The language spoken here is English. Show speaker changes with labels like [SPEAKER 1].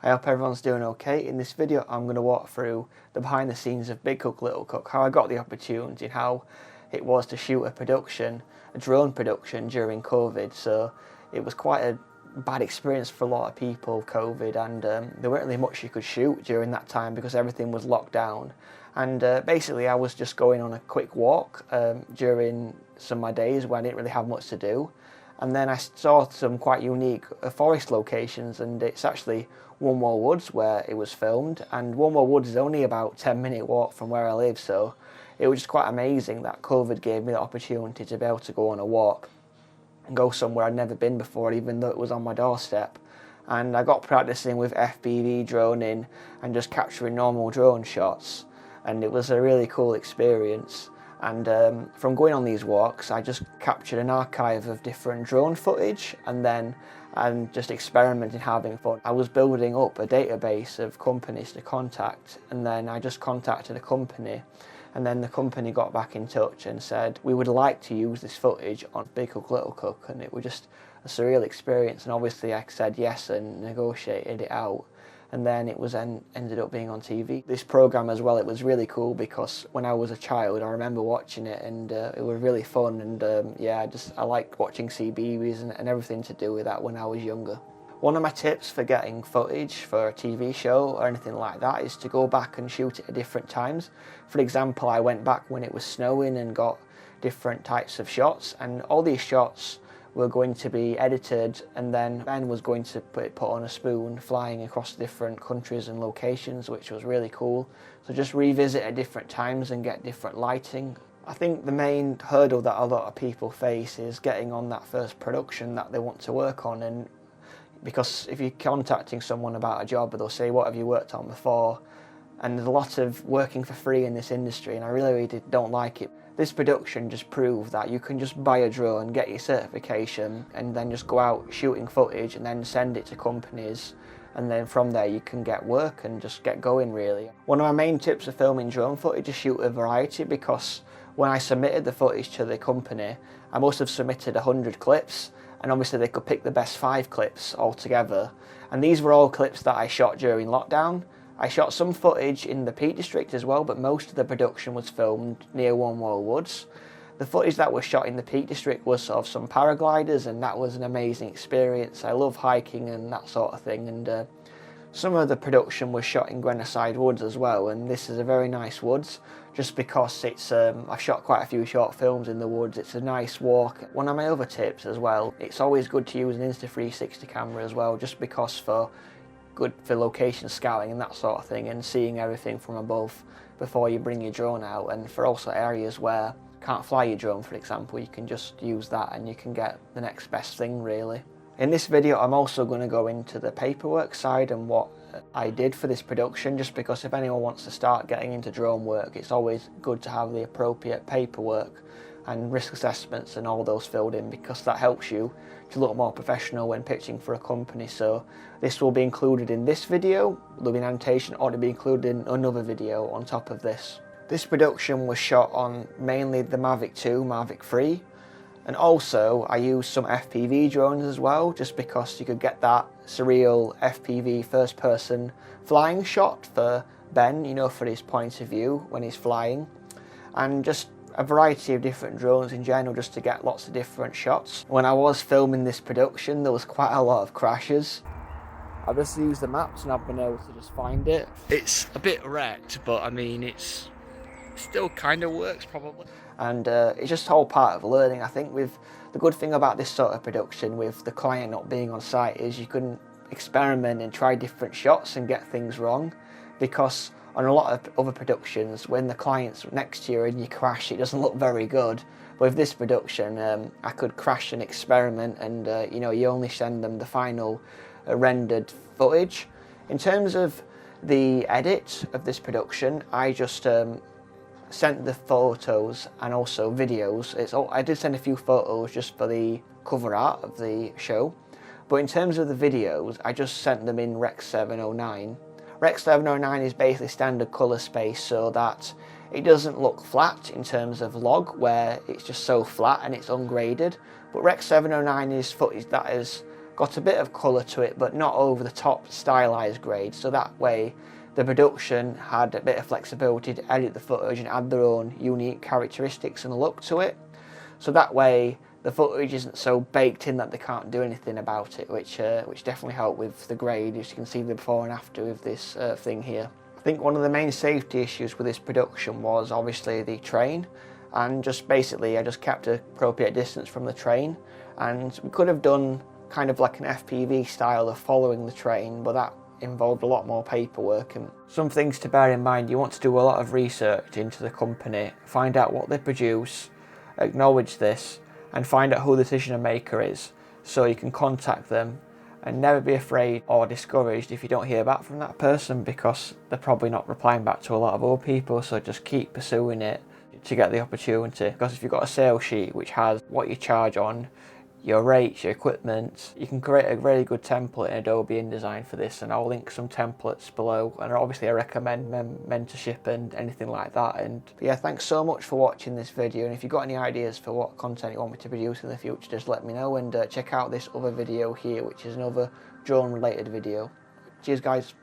[SPEAKER 1] I hope everyone's doing okay. In this video I'm going to walk through the behind the scenes of Big Cook Little Cook, how I got the opportunity and how it was to shoot a drone production during COVID. So it was quite a bad experience for a lot of people, COVID, and there weren't really much you could shoot during that time because everything was locked down. And basically I was just going on a quick walk during some of my days when I didn't really have much to do. And then I saw some quite unique forest locations, and it's actually Wombwell Woods where it was filmed, and Wombwell Woods is only about 10-minute walk from where I live, so it was just quite amazing that COVID gave me the opportunity to be able to go on a walk and go somewhere I'd never been before, even though it was on my doorstep. And I got practicing with FPV droning and just capturing normal drone shots, and it was a really cool experience. And from going on these walks, I just captured an archive of different drone footage and just experimenting, having fun. I was building up a database of companies to contact, and then I just contacted a company, and then the company got back in touch and said, we would like to use this footage on Big Cook Little Cook, and it was just a surreal experience. And obviously I said yes and negotiated it out. And then it was ended up being on TV. This program as well, it was really cool because when I was a child, I remember watching it, and it was really fun. And yeah, I liked watching CBeebies and everything to do with that when I was younger. One of my tips for getting footage for a TV show or anything like that is to go back and shoot it at different times. For example, I went back when it was snowing and got different types of shots, and all these shots were going to be edited, and then Ben was going to put on a spoon flying across different countries and locations, which was really cool. So just revisit at different times and get different lighting. I think the main hurdle that a lot of people face is getting on that first production that they want to work on, and because if you're contacting someone about a job, they'll say, what have you worked on before? And there's a lot of working for free in this industry, and I really don't like it. This production just proved that you can just buy a drone, get your certification, and then just go out shooting footage and then send it to companies, and then from there you can get work and just get going, really. One of my main tips of filming drone footage is shoot a variety, because when I submitted the footage to the company, I must have submitted 100 clips, and obviously they could pick the best 5 clips altogether. And these were all clips that I shot during lockdown. I shot some footage in the Peak District as well, but most of the production was filmed near Wombwell Woods. The footage that was shot in the Peak District was of some paragliders, and that was an amazing experience. I love hiking and that sort of thing, and some of the production was shot in Haughted Woods as well, and this is a very nice woods, just because it's, I've shot quite a few short films in the woods. It's a nice walk. One of my other tips as well, it's always good to use an Insta360 camera as well, just because good for location scouting and that sort of thing, and seeing everything from above before you bring your drone out, and for also areas where you can't fly your drone, for example, you can just use that and you can get the next best thing, really. In this video I'm also going to go into the paperwork side and what I did for this production, just because if anyone wants to start getting into drone work, it's always good to have the appropriate paperwork and risk assessments and all those filled in, because that helps you to look more professional when pitching for a company. So this will be included in this video, there'll be an annotation, or it'll be included in another video on top of this. This production was shot on mainly the Mavic 2, Mavic 3, and also I used some FPV drones as well, just because you could get that surreal FPV first person flying shot for Ben, you know, for his point of view when he's flying, and just a variety of different drones in general, just to get lots of different shots. When I was filming this production, there was quite a lot of crashes. I just used the maps and I've been able to just find it. It's a bit wrecked, but I mean, it still kind of works probably. And it's just all part of learning. I think with the good thing about this sort of production, with the client not being on site, is you can experiment and try different shots and get things wrong, because on a lot of other productions, when the client's next to you and you crash, it doesn't look very good. But with this production, I could crash an experiment, and you know, you only send them the final rendered footage. In terms of the edit of this production, I just sent the photos and also videos. I did send a few photos just for the cover art of the show, but in terms of the videos, I just sent them in Rec 709. Rec 709 is basically standard colour space, so that it doesn't look flat in terms of log, where it's just so flat and it's ungraded. But Rec 709 is footage that is got a bit of colour to it, but not over the top stylised grade, so that way the production had a bit of flexibility to edit the footage and add their own unique characteristics and look to it. So that way the footage isn't so baked in that they can't do anything about it, which definitely helped with the grade, as you can see the before and after with this thing here. I think one of the main safety issues with this production was obviously the train, and just basically I just kept an appropriate distance from the train, and we could have done kind of like an FPV style of following the train, but that involved a lot more paperwork. And some things to bear in mind: you want to do a lot of research into the company, find out what they produce, acknowledge this, and find out who the decision maker is, so you can contact them, and never be afraid or discouraged if you don't hear back from that person, because they're probably not replying back to a lot of other people. So just keep pursuing it to get the opportunity, because if you've got a sales sheet which has what you charge on, your rates, your equipment, you can create a really good template in Adobe InDesign for this, and I'll link some templates below. And obviously I recommend mentorship and anything like that. And yeah, thanks so much for watching this video, and if you've got any ideas for what content you want me to produce in the future, just let me know, and check out this other video here, which is another drone related video. Cheers guys.